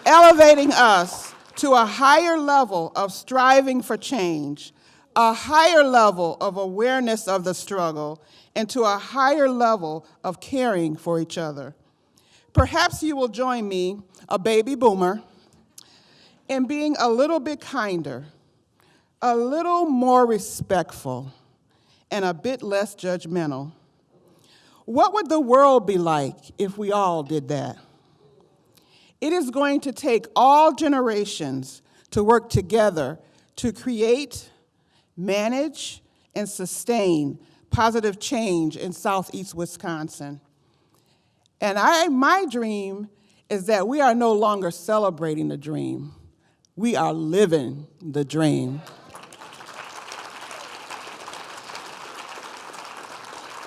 Elevating us to a higher level of striving for change, a higher level of awareness of the struggle, and to a higher level of caring for each other. Perhaps you will join me, a baby boomer, in being a little bit kinder, a little more respectful, and a bit less judgmental. What would the world be like if we all did that? It is going to take all generations to work together to create, manage, and sustain positive change in Southeast Wisconsin. And my dream is that we are no longer celebrating the dream. We are living the dream.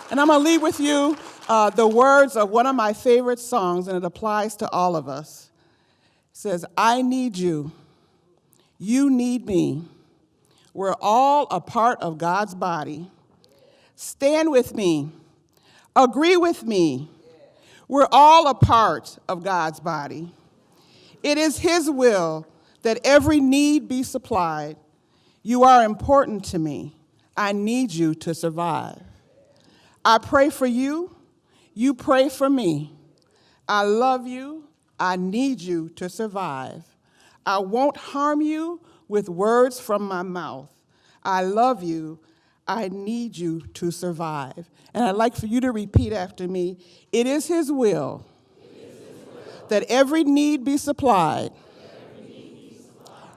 And I'm going to leave with you the words of one of my favorite songs, and it applies to all of us. It says, I need you. You need me. We're all a part of God's body. Stand with me. Agree with me. We're all a part of God's body. It is His will that every need be supplied. You are important to me. I need you to survive. I pray for you. You pray for me. I love you. I need you to survive. I won't harm you with words from my mouth. I love you. I need you to survive. And I'd like for you to repeat after me. It is His will that every need be supplied.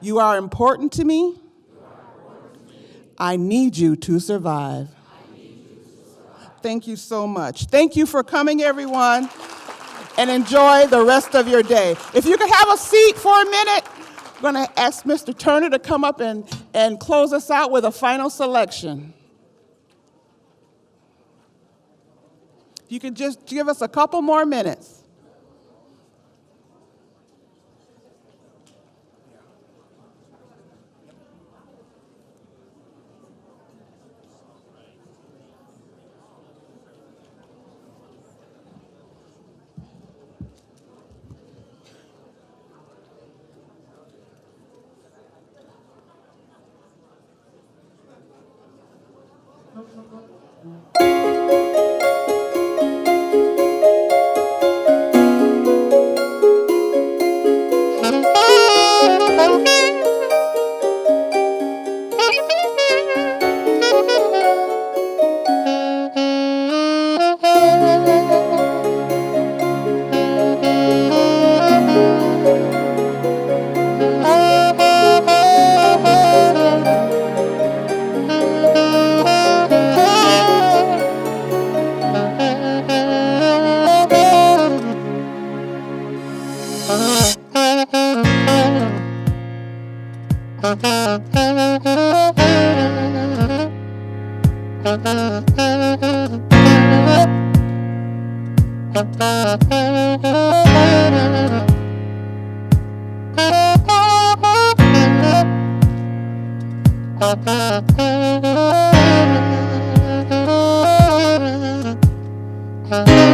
You are important to me. I need you to survive. Thank you so much. Thank you for coming, everyone, and enjoy the rest of your day. If you could have a seat for a minute, I'm going to ask Mr. Turner to come up and close us out with a final selection. If you could just give us a couple more minutes. Thank you.